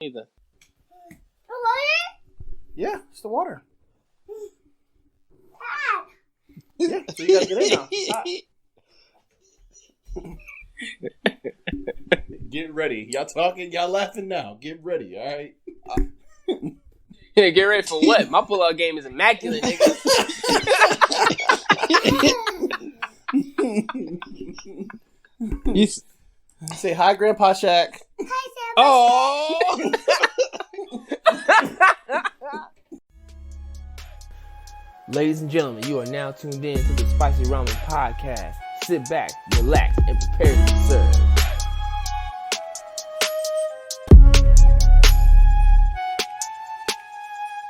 either. Yeah, it's the water. Yeah, so you gotta get in now. Get ready. Y'all talking, y'all laughing now. Get ready, all right? Yeah, get ready for what? My pull-out game is immaculate, nigga. You say hi, Grandpa Shaq. Oh! Ladies and gentlemen, you are now tuned in to the Spicy Ramen Podcast. Sit back, relax, and prepare to be served.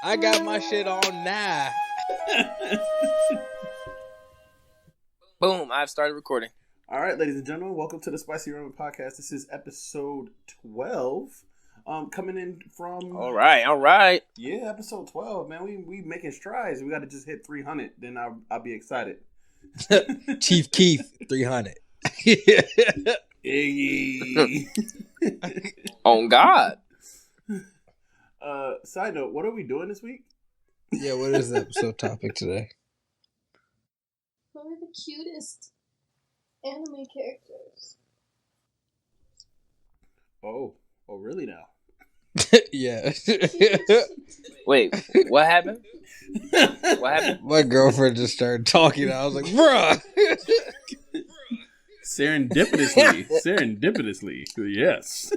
I got my shit on now. Boom, I've started recording. All right, ladies and gentlemen, welcome to the Spicy Ramen Podcast. This is episode 12. Coming in from... All right. Yeah, episode 12, man. We making strides. We got to just hit 300, then I'll be excited. Chief Keith, 300. Hey. On God. Side note, what are we doing this week? Yeah, what is the episode topic today? Who are the cutest anime characters? Oh, really now? Yeah. Wait, what happened? What happened? My girlfriend just started talking. I was like, bruh. Serendipitously, yes.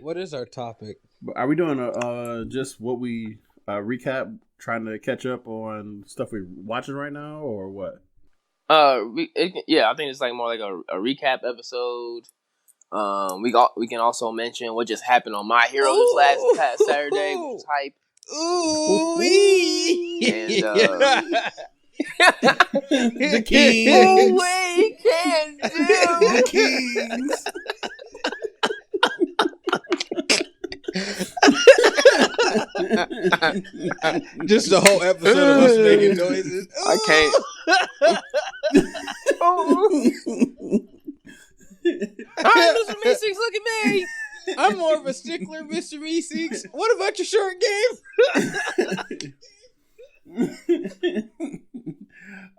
What is our topic? Are we doing just what we recap, trying to catch up on stuff we're watching right now, or what? I think it's like more like a recap episode. We can also mention what just happened on My Hero this past Saturday, which is hype. Ooh, And the Kings. We can do The Kings. just the whole episode of us making noises. I can't. Hi, Mr. Meeseeks, look at me. I'm more of a stickler, Mr. Meeseeks. What about your short game?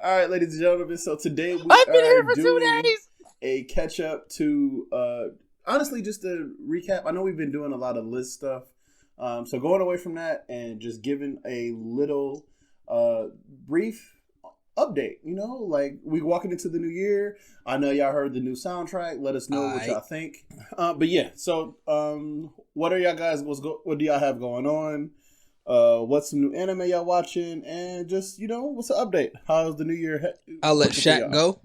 All right, ladies and gentlemen. So today I've been here for 2 days. A catch up to honestly just a recap. I know we've been doing a lot of list stuff. So going away from that and just giving a little brief update, like we walking into the new year. I know y'all heard the new soundtrack. Let us know what y'all think. But yeah, so what are y'all guys? What do y'all have going on? What's some new anime y'all watching? And just what's the update? How's the new year? I'll let Shaq go.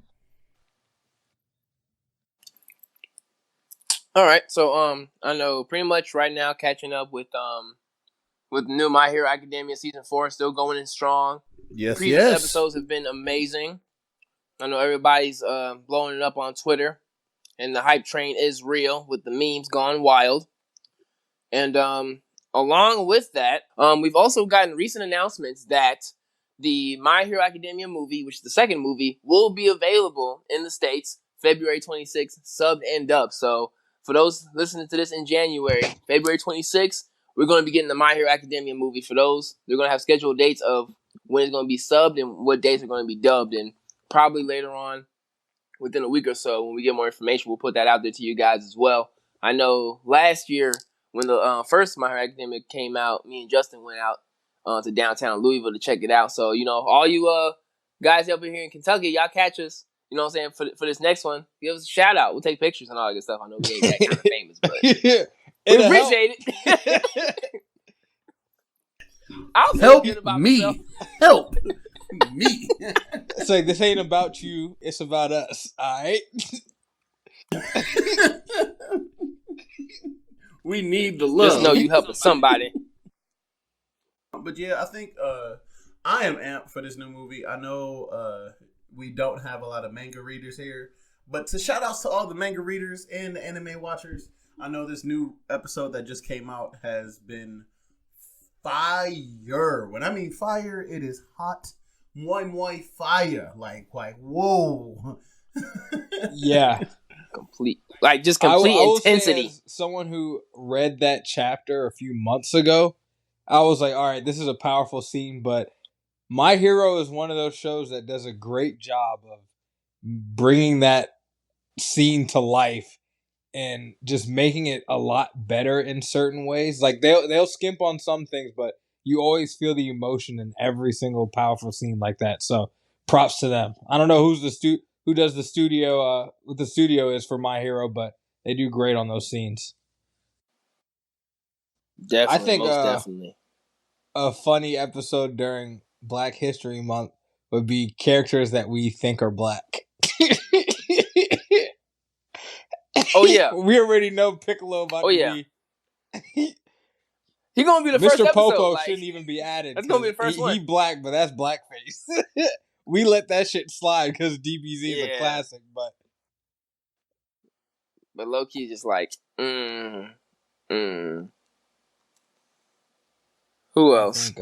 All right, so I know pretty much right now catching up with new My Hero Academia season 4 still going in strong. Previous episodes have been amazing. I know everybody's blowing it up on Twitter, and the hype train is real with the memes gone wild. And along with that, we've also gotten recent announcements that the My Hero Academia movie, which is the second movie, will be available in the States February 26th, subbed and dubbed. So for those listening to this in January, February 26th, we're going to be getting the My Hero Academia movie. For those, they're going to have scheduled dates of when it's going to be subbed and what dates are going to be dubbed. And probably later on, within a week or so, when we get more information, we'll put that out there to you guys as well. I know last year, when the first My Hero Academia came out, me and Justin went out to downtown Louisville to check it out. So, all you guys up in here in Kentucky, y'all catch us. You know what I'm saying? For this next one, give us a shout out. We'll take pictures and all that good stuff. I know we ain't that kind of famous, but we appreciate it. I'll help about me. myself. Help me. It's like, this ain't about you. It's about us. All right. We need the love. Just know you helping somebody. But yeah, I think I am amped for this new movie. I know we don't have a lot of manga readers here, but shout outs to all the manga readers and the anime watchers. I know this new episode that just came out has been fire. When I mean fire, it is hot. Moi fire. Like whoa. Yeah. complete intensity. Say, as someone who read that chapter a few months ago, I was like, all right, this is a powerful scene, but My Hero is one of those shows that does a great job of bringing that scene to life and just making it a lot better in certain ways. Like they'll skimp on some things, but you always feel the emotion in every single powerful scene like that. So props to them. I don't know who does the studio what the studio is for My Hero, but they do great on those scenes. Definitely, I think most definitely. A funny episode during Black History Month would be characters that we think are black. Oh yeah, we already know Piccolo about to be. He gonna be the first episode. Mr. Popo shouldn't even be added. That's gonna be the first one. He black, but that's blackface. We let that shit slide because DBZ is a classic, but low key just like, Who else? I think,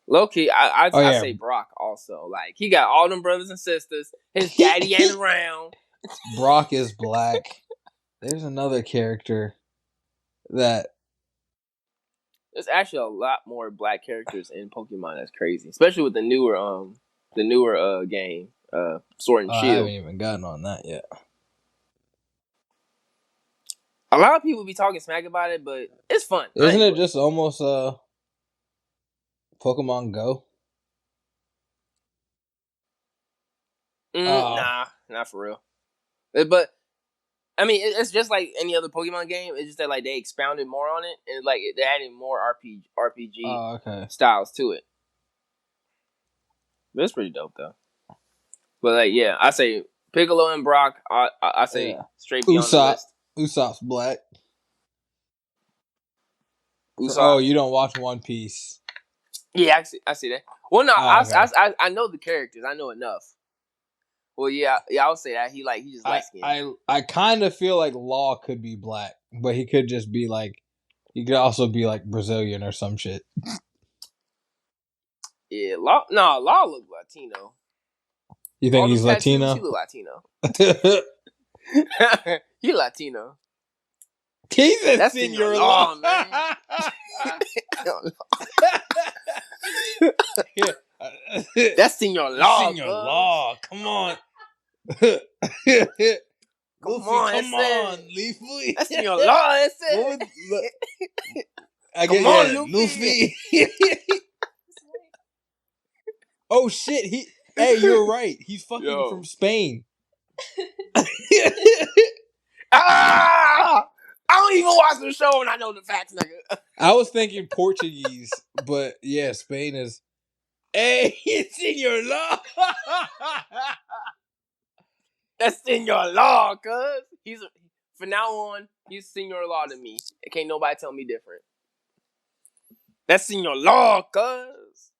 low key, I say Brock also. Like he got all them brothers and sisters. His daddy ain't around. Brock is black. There's another character that. There's actually a lot more black characters in Pokemon. That's crazy, especially with the newer game, Sword and Shield. I haven't even gotten on that yet. A lot of people be talking smack about it, but it's fun. Isn't it just almost Pokemon Go? Nah, not for real. But I mean, it's just like any other Pokemon game. It's just that like they expounded more on it, and like they're adding more RPG styles to it. But it's pretty dope though. But like, yeah, I say Piccolo and Brock. I say straight beyond the list. Usopp's black. Usopp. Oh, you don't watch One Piece? Yeah, I see that. Well, no, I know the characters. I know enough. Well, yeah, I would say that he just light skinned. I kind of feel like Law could be black, but he could just be like, he could also be like Brazilian or some shit. Yeah, Law look Latino. You think he's Latino? He look Latino. He Latino. That's Senor Law, man. That's Senor Law. Senor Law, come on. Come on, Luffy. That's Senor Law. Come on, Luffy. Oh shit! Hey, you're right. He's fucking from Spain. I don't even watch the show and I know the facts, nigga. I was thinking Portuguese, but yeah, Spain is. Hey, it's Senor Law. That's Senor Law, cuz from now on, he's Senor Law to me. Can't nobody tell me different. That's Senor Law, cuz.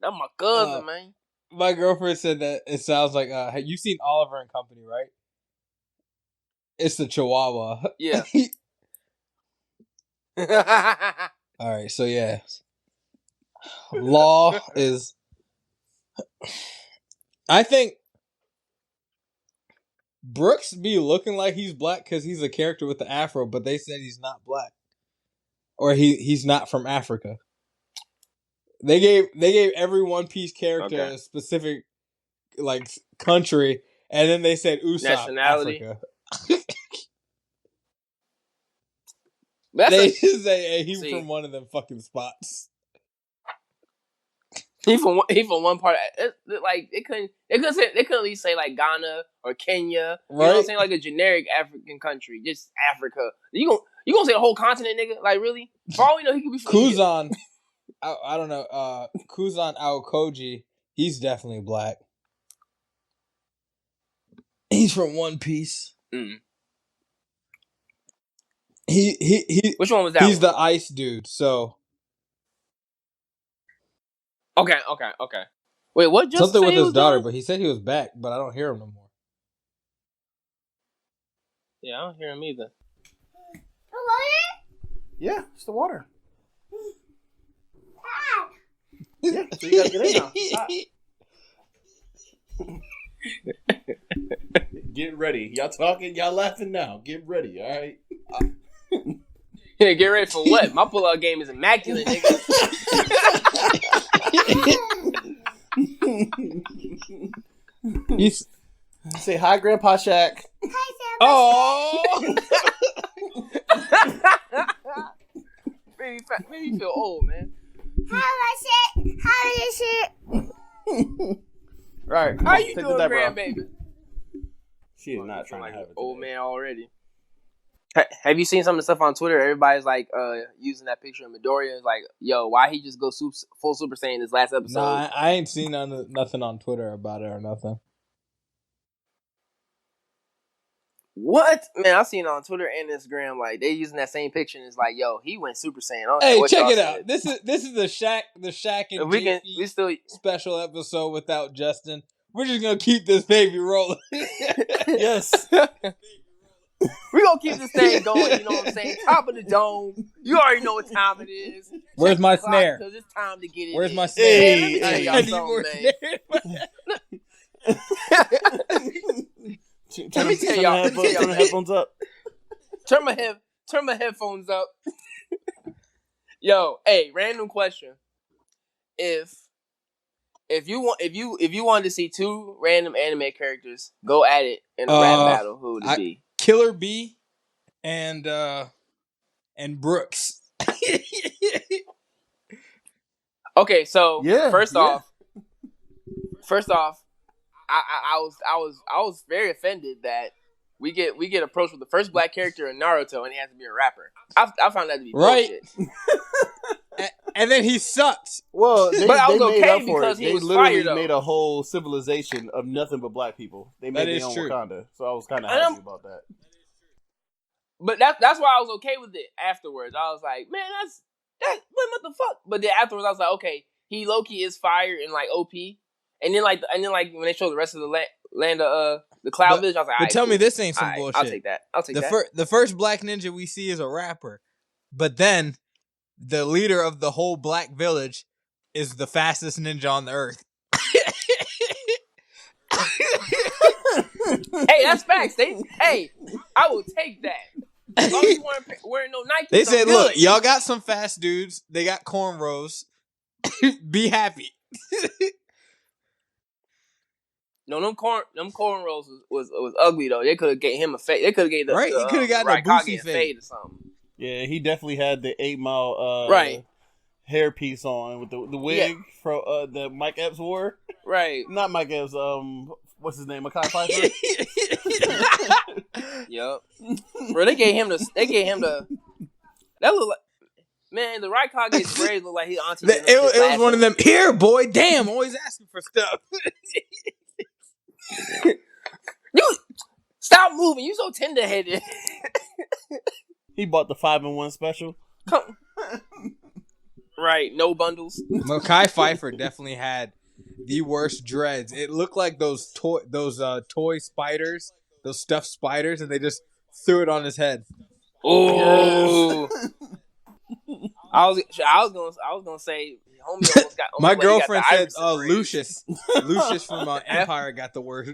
That's my cousin, man. My girlfriend said that it sounds like you've seen Oliver and Company, right? It's the Chihuahua. Yeah. All right, so yeah. Law is. I think Brooks be looking like he's black because he's a character with the afro, but they said he's not black, or he's not from Africa. They gave every One Piece character a specific like country, and then they said Usopp, nationality. Africa. They just say, "Hey, he's from one of them fucking spots." He from one part. Like they couldn't at least say like Ghana or Kenya. You know what I'm saying? Like a generic African country, just Africa. You gonna say the whole continent, nigga? Like really? For all we know, he could be from Kuzan. I don't know. Kuzan Aokoji. He's definitely black. He's from One Piece. Mm. He. Which one was that? He's the ice dude. So. Okay. Wait, what? Just something with his daughter, but he said he was back, but I don't hear him no more. Yeah, I don't hear him either. Yeah, it's the water. Yeah, so you gotta get in now. Get ready. Y'all talking, y'all laughing now. Get ready, all right? Yeah, get ready for what? My pull-out game is immaculate, nigga. Say hi, Grandpa Shaq. Oh! Made me feel old, man. Right. How you doing, grandbaby? She is not trying to have it. Old man already. Have you seen some of the stuff on Twitter? Everybody's like using that picture of Midoriya. It's like, yo, why he just go full Super Saiyan this last episode? Nah, I ain't seen nothing on Twitter about it or nothing. What? Man, I've seen it on Twitter and Instagram. Like, they using that same picture, and it's like, yo, he went Super Saiyan. Hey, check it out. This is the Shaq and we still special episode without Justin. We're just gonna keep this baby rolling. Yes. We're gonna keep this thing going, you know what I'm saying? Top of the dome. You already know what time it is. Where's my snare? Because it's time to get it. Where's my snare? Hey, let me tell y'all something, man. Turn the headphones up. Turn my headphones up. Yo, hey, random question. If you wanted to see two random anime characters go at it in a rap battle, who would it be? Killer B and Brooks. Okay, so first off, I was very offended that we get approached with the first black character in Naruto and he has to be a rapper. I found that to be bullshit. And then he sucked. Well, but I was okay because he was literally fired, made a whole civilization of nothing but black people. They made their own Wakanda, so I was kind of happy about that. But that's why I was okay with it afterwards. I was like, man, what the fuck? But then afterwards, I was like, okay, he low-key is fired and like OP. And then like when they show the rest of the land of the Cloud Village, I was like, but tell me this ain't some bullshit. I'll take that. The first black ninja we see is a rapper, but then the leader of the whole black village is the fastest ninja on the earth. Hey, that's facts. I will take that. As long as you weren't wearing no Nike. They said, look, y'all got some fast dudes. They got cornrows. Be happy. No, them cornrows was ugly though. They could have gave him a fade. They could have gave he could have gotten a boosty fade or something. Yeah, he definitely had the 8 Mile hairpiece on with the wig from the Mike Epps wore. Right. Not Mike Epps. What's his name? Makai Pfeiffer. Yup. Bro, they gave him the. That look like. Man, the Raikage's braids look like his auntie. It was one of them. Here, boy. Damn, always asking for stuff. You stop moving. You so tender-headed. He bought the 5-in-1 special. Right, no bundles. Makai Pfeiffer definitely had the worst dreads. It looked like those toy spiders, those stuffed spiders, and they just threw it on his head. Oh. I was gonna say, homie almost got. My girlfriend said, Lucius from Empire got the worst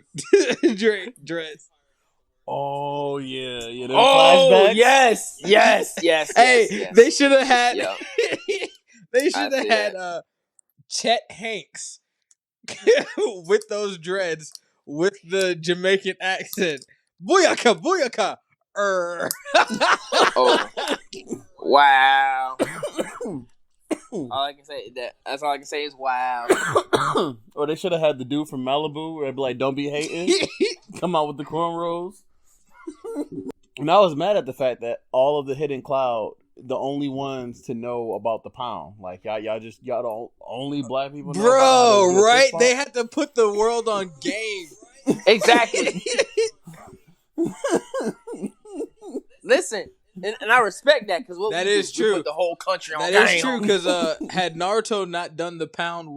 dreads. Oh yeah. Oh flashbacks? yes. Hey, yes. They should have had. Yep. They should have had Chet Hanks with those dreads with the Jamaican accent. Booyaka, booyaka. Oh. Wow. All I can say is wow. Or they should have had the dude from Malibu where they'd be like, "Don't be hating." Come out with the cornrows. And I was mad at the fact that all of the Hidden Cloud, the only ones to know about the pound, like y'all the only black people. Know bro, right? They had to put the world on game. Exactly. Listen, and I respect that because that is true. Put the whole country on. That is true because had Naruto not done the pound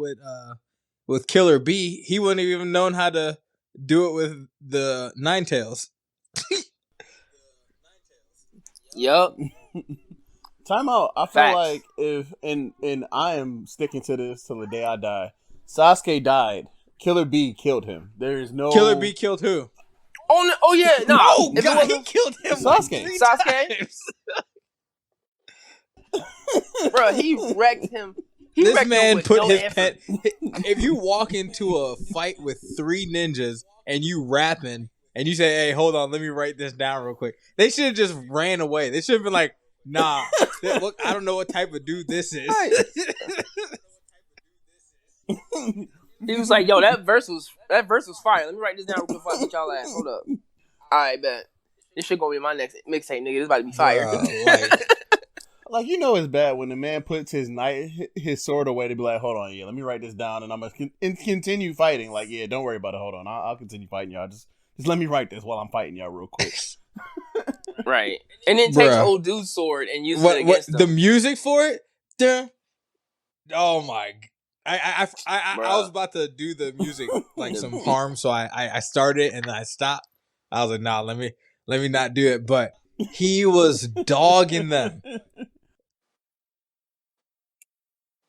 with Killer B, he wouldn't have even known how to do it with the Nine Tails. Yup. Time out. I feel like if and I am sticking to this till the day I die. Sasuke died. Killer B killed him. There is no Killer B killed who? Oh yeah, nah. Oh God, he killed him. Sasuke. Bro, he wrecked him. This man put his pen. If you walk into a fight with 3 ninjas and you rapping and you say, "Hey, hold on, let me write this down real quick," they should have just ran away. They should have been like, "Nah, look, I don't know what type of dude this is." He was like, "Yo, that verse was fire. Let me write this down real quick before I beat y'all ass. Hold up. All right, bet. This shit gonna be my next mixtape, nigga. This about to be fire." Like, you know it's bad when the man puts his sword away to be like, hold on, yeah, let me write this down and I'm going to continue fighting. Like, yeah, don't worry about it. Hold on. I'll continue fighting y'all. Just let me write this while I'm fighting y'all real quick. Right. And then takes old dude's sword and uses it against them. The music for it? Oh, my. I was about to do the music like some harm, so I started and then I stopped. I was like, nah, let me not do it. But he was dogging them.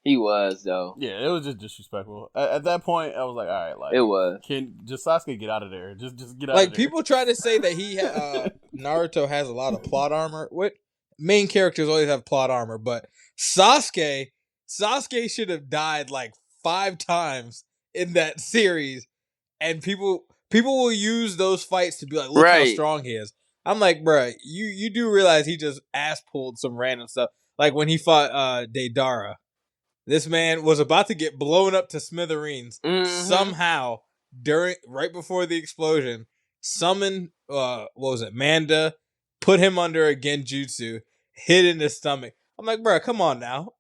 He was, though. Yeah, it was just disrespectful. At that point, I was like, all right, like, it was. Can just Sasuke get out of there? Just get out like, of there. people try to say that Naruto has a lot of plot armor. What main characters always have plot armor, but Sasuke should have died like 5 times in that series, and people will use those fights to be like, look how strong he is. I'm like, bruh, you do realize he just ass pulled some random stuff. Like when he fought Deidara. This man was about to get blown up to smithereens. Somehow, right before the explosion, summoned Manda, put him under a genjutsu, hit in his stomach. I'm like, bro, come on now.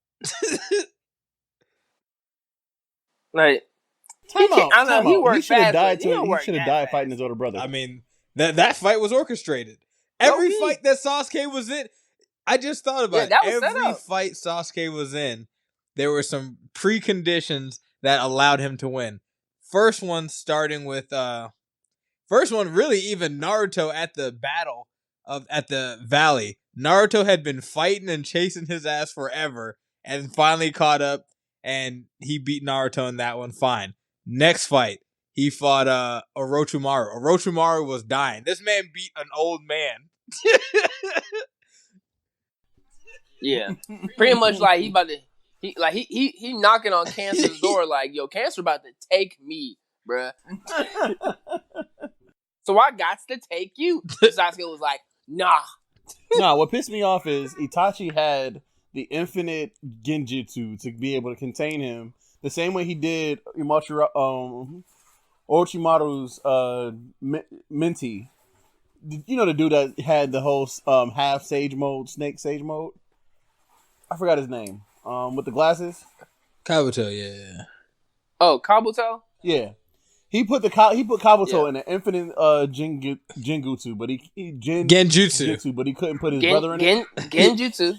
Like, he should have died. He should have died fighting his older brother. I mean, that fight was orchestrated. Every fight that Sasuke was in, I just thought about it. Every fight Sasuke was in, there were some preconditions that allowed him to win. First one starting with really even Naruto at the battle at the valley. Naruto had been fighting and chasing his ass forever and finally caught up and he beat Naruto in that one fine. Next fight, he fought Orochimaru. Orochimaru was dying. This man beat an old man. Yeah. Pretty much like he about to he knocking on Cancer's door like, yo, Cancer about to take me, bruh. So I got to take you. Sasuke was like, nah. Nah, what pissed me off is Itachi had the infinite genjutsu to be able to contain him the same way he did Orochimaru's Menti. You know the dude that had the whole half sage mode, snake sage mode? I forgot his name. With the glasses? Kabuto, yeah. Oh, Kabuto? Yeah. He put Kabuto in an infinite Genjutsu, but Genjutsu, but he couldn't put his brother in it. Genjutsu.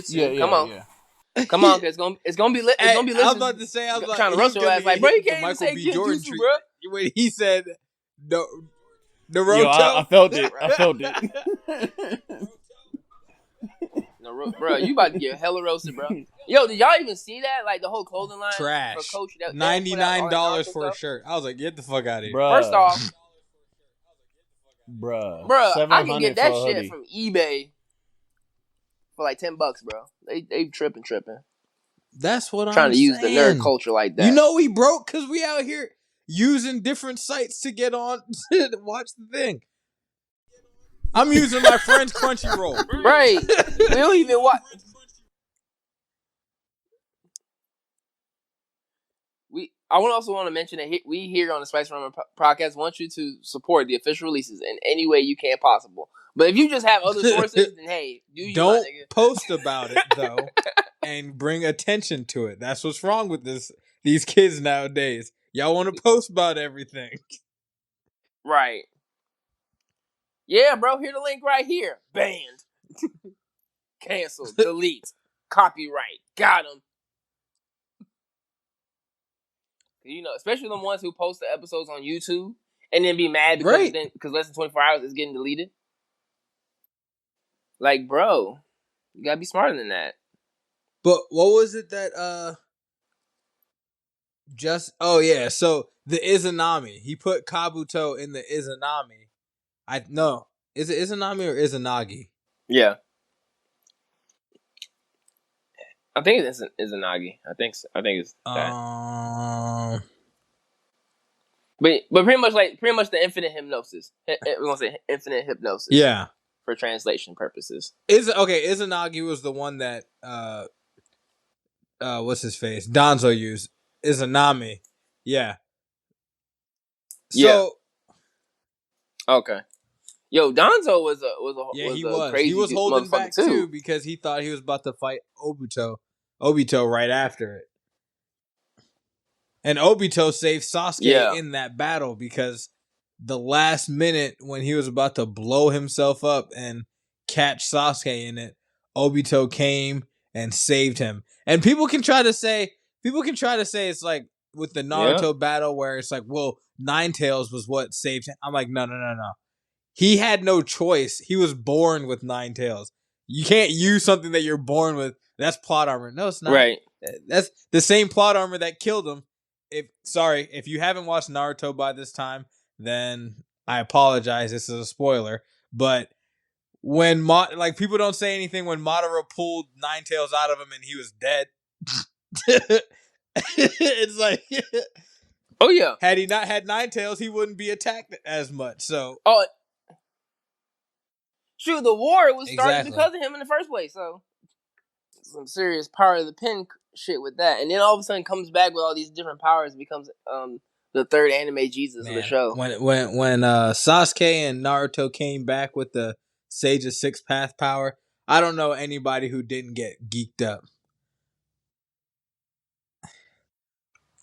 Yeah, come on. Yeah. Come on, cause it's gonna be lit. It's gonna be lit. I was about to say, trying to rush your ass like, bro, you can't even say Jordan Genjutsu, bro. When he said Naruto, yo, I felt it. No, bro, you about to get hella roasted, bro. Yo, did y'all even see that? Like the whole clothing line trash. For Coach, $99 for a shirt. I was like, get the fuck out of here. Bruh. First off, bruh, I can get that shit from eBay for like $10, bro. They tripping. That's what I'm trying to use saying. The nerd culture like that. You know we broke because we out here using different sites to get on to watch the thing. I'm using my friend's Crunchyroll. Right. We don't even watch. I also want to mention that we here on the Spice Ramen podcast want you to support the official releases in any way you can possible. But if you just have other sources, then hey, don't post about it though, and bring attention to it. That's what's wrong with these kids nowadays. Y'all want to post about everything, right? Yeah, bro. Here's the link right here. Banned, canceled, delete, copyright. Got him. You know, especially the ones who post the episodes on YouTube and then be mad because less than 24 hours is getting deleted. Like, bro, you gotta be smarter than that. But what was it that so the Izanami, he put Kabuto in the Izanami No. Is it Izanami or Izanagi? Yeah. I think it's Izanagi. I think so. I think it's that. But pretty much the infinite hypnosis. We're gonna say infinite hypnosis. Yeah. For translation purposes. Izanagi was the one that what's his face? Danzo used. Izanami. Yeah. So okay. Yo, Danzo was a crazy. He was holding back too because he thought he was about to fight Obito right after it. And Obito saved Sasuke in that battle because the last minute when he was about to blow himself up and catch Sasuke in it, Obito came and saved him. And people can try to say it's like with the Naruto battle where it's like, well, Nine Tails was what saved him. I'm like, no. He had no choice. He was born with 9 tails. You can't use something that you're born with. That's plot armor. No, it's not. Right. That's the same plot armor that killed him. If you haven't watched Naruto by this time, then I apologize. This is a spoiler. But when people don't say anything when Madara pulled 9 tails out of him and he was dead. It's like oh yeah. Had he not had 9 tails, he wouldn't be attacked as much. So shoot, the war was started because of him in the first place. So some serious power of the pen shit with that, and then all of a sudden comes back with all these different powers, and becomes the third anime Jesus of the show. When Sasuke and Naruto came back with the Sage of Six Path power, I don't know anybody who didn't get geeked up.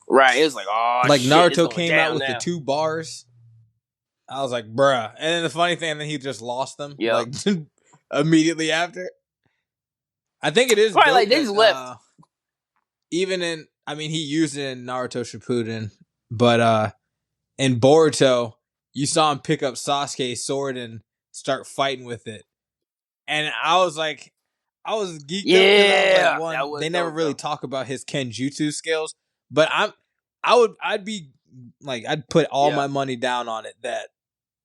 Right, it was like, shit, Naruto came out with the 2 bars. I was like, bruh. And then the funny thing, then he just lost them immediately after. I think it is right. Like they just left. He used it in Naruto Shippuden, but in Boruto, you saw him pick up Sasuke's sword and start fighting with it, and I was geeked up. Because they never really talk about his Kenjutsu skills, but I'd put all my money down on it that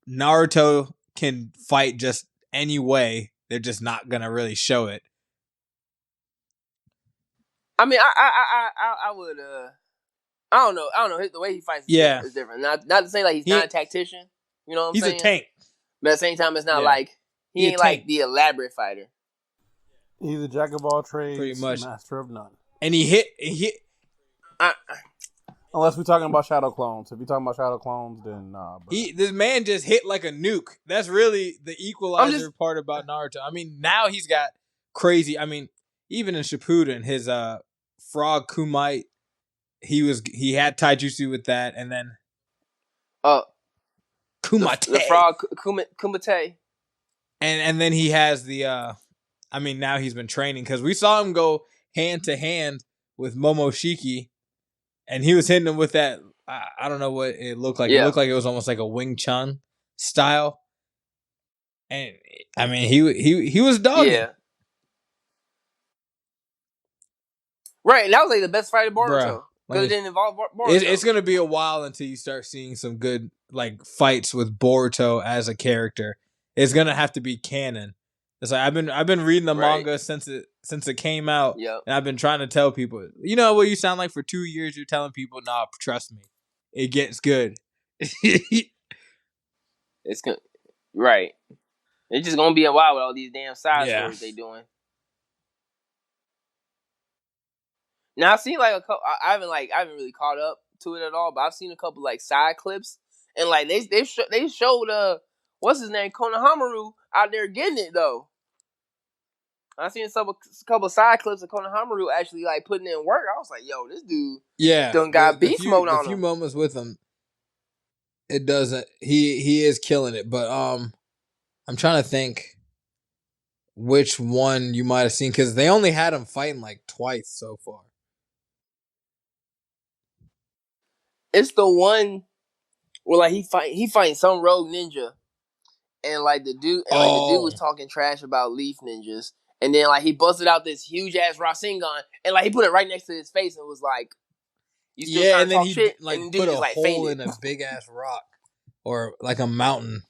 Naruto can fight just any way. They're just not gonna really show it. I mean, I would. I don't know. The way he fights is different. Not to say like he's not a tactician. You know what I'm saying? He's a tank. But at the same time, it's not like he ain't like the elaborate fighter. He's a jack of all trades, pretty much, master of none. And he hit. Unless we're talking about shadow clones. If you're talking about shadow clones, then nah, bro. This man just hit like a nuke. That's really the equalizer part about Naruto. I mean, now he's got crazy. I mean, even in Shippuden, his frog Kumite, he had taijutsu with that, and then Kumite, the frog Kumite, and then he has the now he's been training because we saw him go hand to hand with Momoshiki. And he was hitting him with that. I don't know what it looked like. Yeah. It looked like it was almost like a Wing Chun style. And I mean, he was dogging. Yeah. Right, and that was like the best fight of Boruto because it didn't involve Boruto. It's gonna be a while until you start seeing some good like fights with Boruto as a character. It's gonna have to be canon. It's like I've been reading the manga since it came out, and I've been trying to tell people. You know what you sound like for 2 years? You're telling people, nah, trust me, it gets good. It's gonna right. It's just gonna be a while with all these damn side stories they doing. Now I've seen like a couple. I haven't really caught up to it at all, but I've seen a couple like side clips, and like they showed what's his name, Konohamaru out there getting it though. I seen a couple side clips of Konohamaru actually like putting in work. I was like, yo, this dude done got beast mode on him. A few moments with him, it doesn't. He is killing it, but I'm trying to think which one you might have seen because they only had him fighting like twice so far. It's the one where like he fighting some rogue ninja, and like the dude was talking trash about leaf ninjas, and then like he busted out this huge ass Rasengan, and like he put it right next to his face and was like, "You still trying to talk shit?" Like and put a hole in a big ass rock or like a mountain.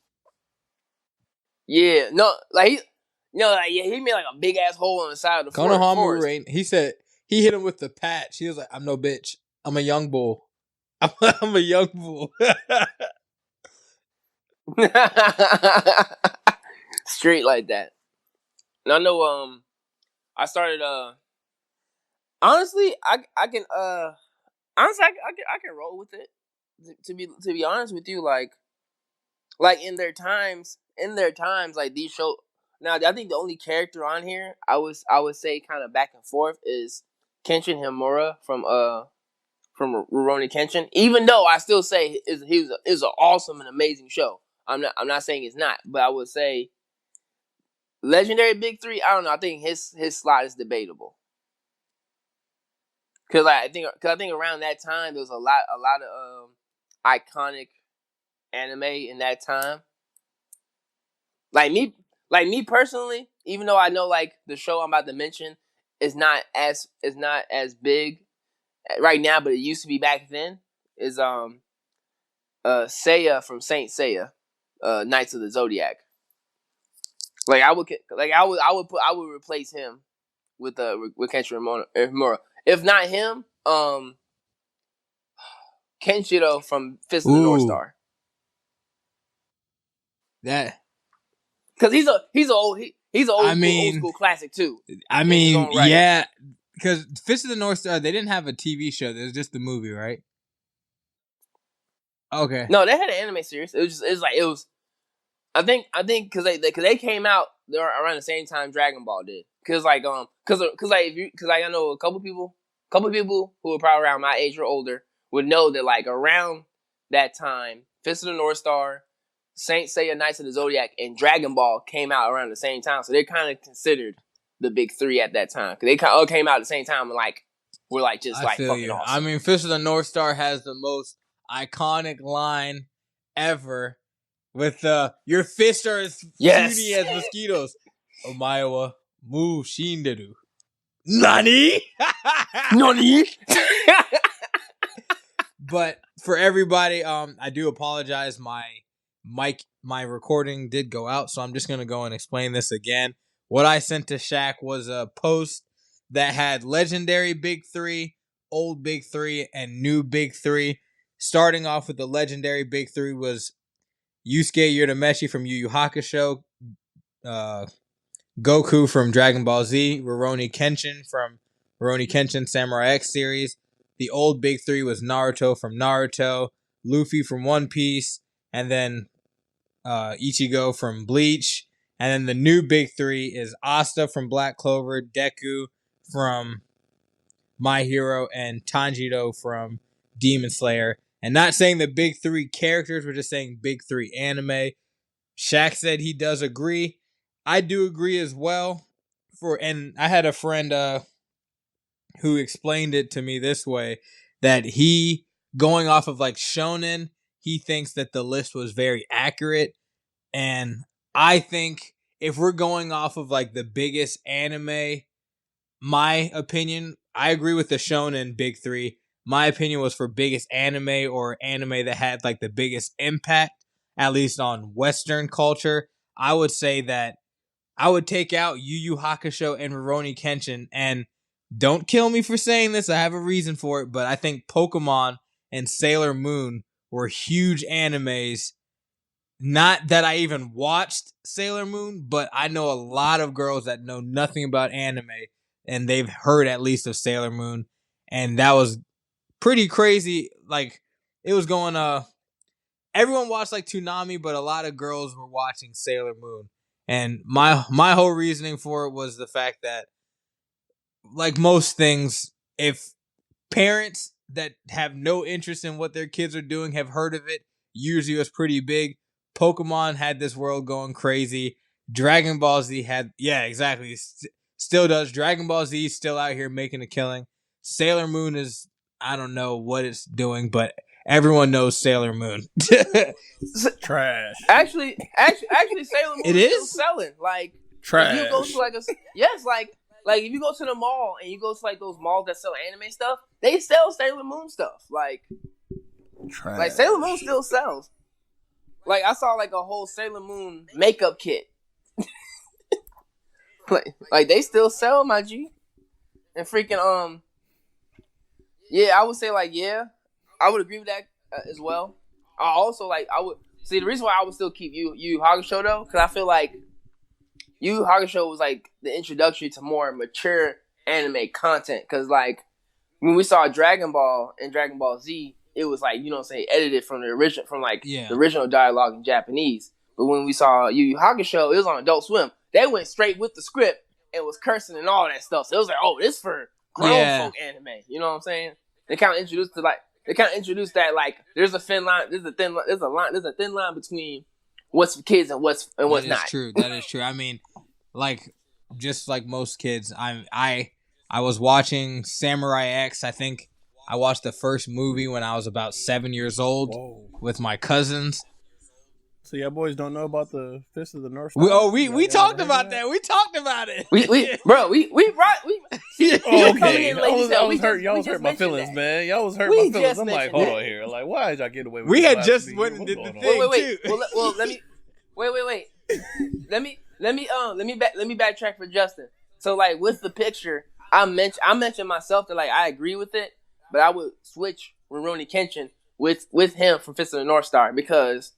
Yeah, no, like he made like a big ass hole on the side of the forest. He said he hit him with the patch. He was like, "I'm no bitch. I'm a young bull. I'm a young bull." Straight like that. And I know I started honestly I can I can roll with it. To be honest with you, like in their times like these shows. Now I think the only character on here I would say kind of back and forth is Kenshin Himura from Rurouni Kenshin. Even though I still say is an awesome and amazing show. I'm not saying it's not, but I would say Legendary Big Three. I don't know. I think his slot is debatable. Cause I think around that time there was a lot of iconic anime in that time. Like me personally, even though I know like the show I'm about to mention is not as big right now, but it used to be back then. Is Seiya from Saint Seiya, Knights of the Zodiac. Like I would replace him with Kenshin Himura. If not him, Kenshiro from Fist of the North Star. That because he's an old school classic too. I mean, right. Yeah, because Fist of the North Star, they didn't have a TV show. It was just the movie, right? Okay. No, they had an anime series. It was. I think because they came out around the same time Dragon Ball did. Because I know a couple people who are probably around my age or older would know that like around that time, Fist of the North Star, Saint Seiya, Knights of the Zodiac, and Dragon Ball came out around the same time. So they're kind of considered the big three at that time. Because they all came out at the same time and like were like just like fucking awesome. I mean, Fist of the North Star has the most iconic line ever with your fists are as shooty as mosquitoes. Omaewa mu shinderu. Nani? Nani? But for everybody, I do apologize. My recording did go out, so I'm just going to go and explain this again. What I sent to Shaq was a post that had legendary Big Three, old Big Three, and new Big Three. Starting off with the legendary Big Three was Yusuke Urameshi from Yu Yu Hakusho, Goku from Dragon Ball Z, Rurouni Kenshin from Rurouni Kenshin Samurai X series. The old Big Three was Naruto from Naruto, Luffy from One Piece, and then Ichigo from Bleach. And then the new Big Three is Asta from Black Clover, Deku from My Hero, and Tanjiro from Demon Slayer. And not saying the Big Three characters, we're just saying Big Three anime. Shaq said he does agree. I do agree as well. And I had a friend who explained it to me this way, that he, going off of like shonen, he thinks that the list was very accurate. And I think if we're going off of like the biggest anime, my opinion, I agree with the shonen Big Three. My opinion was for biggest anime or anime that had like the biggest impact, at least on Western culture. I would say that I would take out Yu Yu Hakusho and Rurouni Kenshin. And don't kill me for saying this, I have a reason for it, but I think Pokemon and Sailor Moon were huge animes. Not that I even watched Sailor Moon, but I know a lot of girls that know nothing about anime, and they've heard at least of Sailor Moon, and that was pretty crazy. Like, it was going, everyone watched like Toonami, but a lot of girls were watching Sailor Moon. And my whole reasoning for it was the fact that, like most things, if parents that have no interest in what their kids are doing have heard of it, usually it was pretty big. Pokemon had this world going crazy. Dragon Ball Z had, yeah, exactly. Still does. Dragon Ball Z is still out here making a killing. Sailor Moon is, I don't know what it's doing, but everyone knows Sailor Moon. Trash. Actually, Sailor Moon is still selling. Like, trash. If you go to like like if you go to the mall and you go to like those malls that sell anime stuff, they sell Sailor Moon stuff. Like, trash. Like Sailor Moon still sells. Like I saw like a whole Sailor Moon makeup kit like they still sell, my G. And freaking yeah, I would say like I would agree with that as well. I also I would see the reason why I would still keep Yu Hakusho though, because I feel like Yu Hakusho was like the introduction to more mature anime content. Because like when we saw Dragon Ball and Dragon Ball Z, it was like edited from the original dialogue in Japanese. But when we saw Yu Yu Hakusho, it was on Adult Swim. They went straight with the script and was cursing and all that stuff. So it was like, oh, this for grown folk anime. You know what I'm saying? They kind of introduced that like there's a thin line between what's for kids and what's not. That is true. I mean, like just like most kids, I was watching Samurai X. I think I watched the first movie when I was about 7 years old with my cousins. So y'all boys don't know about the Fist of the North Star? We talked about that. We talked about it. We okay. Y'all was hurt my feelings, man. Y'all was hurt my feelings. I'm like, hold on here. Like, why did y'all get away with it? We had just went and did the thing too. Well, let me wait. Let me backtrack for Justin. So like with the picture, I mentioned myself that like I agree with it, but I would switch Rurouni Kenshin with him from Fist of the North Star because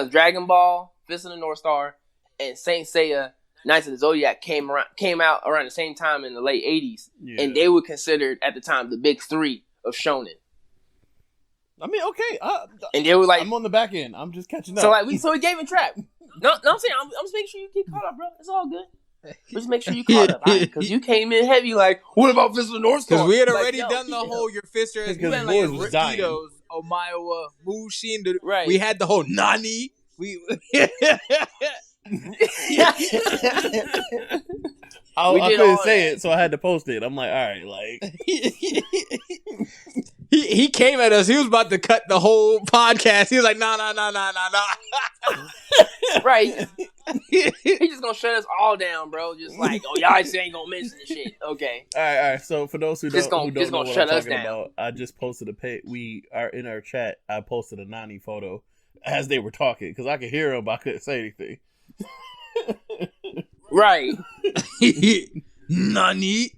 Dragon Ball, Fist of the North Star, and Saint Seiya, Knights of the Zodiac came out around the same time in the late 80s, and they were considered at the time the big three of shonen. I mean, okay, and they were like, I'm on the back end. I'm just catching up. So we gave him trap. No, I'm saying I'm just making sure you get caught up, bro. It's all good. Just make sure you caught up, because you came in heavy. Like, what about Fist of the North Star? Because we had already done the whole your fister as like Rikitos, Omaewa, Mushin. Right. We had the whole Nani. I couldn't say it, so I had to post it. I'm like, all right, like he came at us. He was about to cut the whole podcast. He was like, no. Right. He just gonna shut us all down, bro. Just like, oh, y'all ain't gonna mention the shit. Okay. All right. So for those who don't know what I'm talking about, I just posted we are in our chat. I posted a Nani photo as they were talking because I could hear them, but I couldn't say anything. Right. Nani.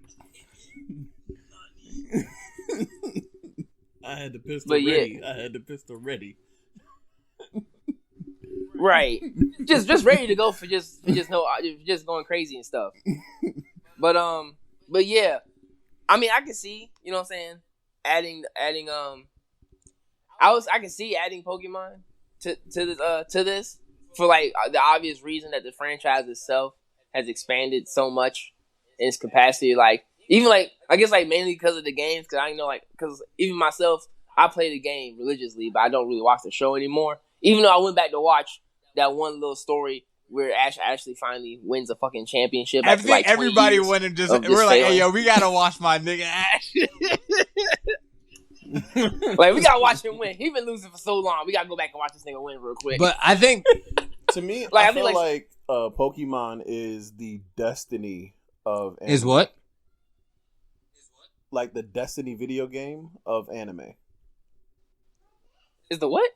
I had the pistol ready. Right. Just ready to go for just going crazy and stuff. But yeah. I mean, I can see, you know what I'm saying, adding I can see adding Pokemon to this for like the obvious reason that the franchise itself has expanded so much in its capacity. Like even like I guess like mainly because of the games, because I know like because even myself, I play the game religiously, but I don't really watch the show anymore. Even though I went back to watch that one little story where Ash actually finally wins a fucking championship. I think everybody went and just we're like, hey yo, we gotta watch my nigga Ash. Like we gotta watch him win. He been losing for so long. We gotta go back and watch this nigga win real quick. But I think to me, like, I feel like Pokemon is the destiny of anime. Is what? Like the Destiny video game of anime. Is the what?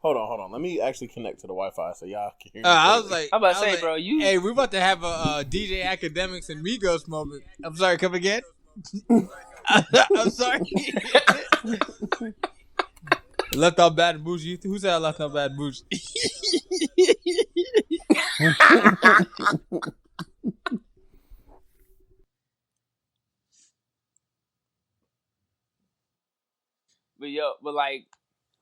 Hold on. Let me actually connect to the Wi-Fi so y'all can hear me. I was like, I'm about to say, bro, you. Hey, we're about to have a DJ Academics and Migos moment. I'm sorry, come again. I'm sorry. Left out bad bougie. Who said I left out bad bougie?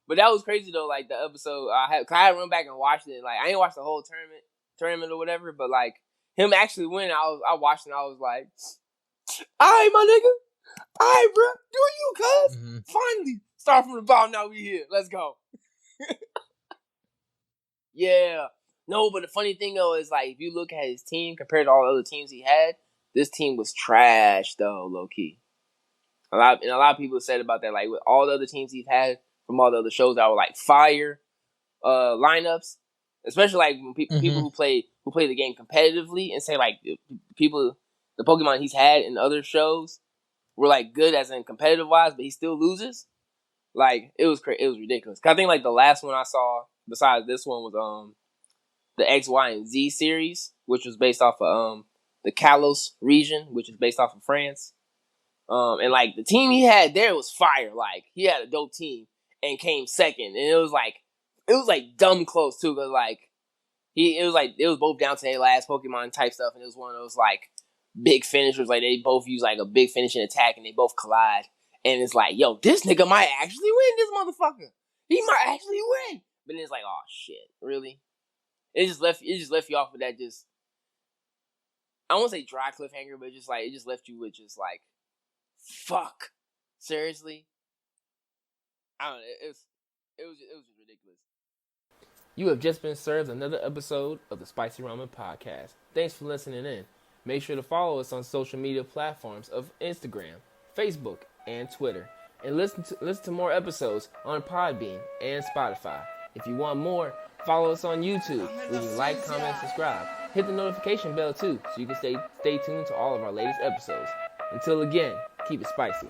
But that was crazy though. Like the episode, I had run back and watched it. Like I ain't watched the whole tournament or whatever. But like him actually winning, I watched it and I was like, "All right, my nigga, all right, bro, do you, cuz finally start from the bottom. Now we here. Let's go." Yeah, no, but the funny thing though is like if you look at his team compared to all the other teams he had, this team was trash though, low key. A lot of people said about that, like with all the other teams he's had from all the other shows that were like fire lineups, especially like when people who play the game competitively and say like the Pokemon he's had in other shows were like good as in competitive wise, but he still loses. Like it was ridiculous. 'Cause I think like the last one I saw besides this one was the X, Y, and Z series, which was based off of the Kalos region, which is based off of France. And like the team he had there was fire. Like he had a dope team and came second, and it was like dumb close too. Cause like it was both down to their last Pokemon type stuff, and it was one of those like big finishers. Like they both use like a big finishing attack, and they both collide. And it's like, yo, this nigga might actually win this motherfucker. He might actually win. But then it's like, oh shit, really? It just left you off with that just, I won't say dry cliffhanger, but just like it just left you with just like, fuck, seriously. I don't know. It was just ridiculous. You have just been served another episode of the Spicy Ramen Podcast. Thanks for listening in. Make sure to follow us on social media platforms of Instagram, Facebook, and Twitter. And listen to more episodes on Podbean and Spotify. If you want more, follow us on YouTube. Leave a like, comment, subscribe. Hit the notification bell too, so you can stay tuned to all of our latest episodes. Until again, keep it spicy.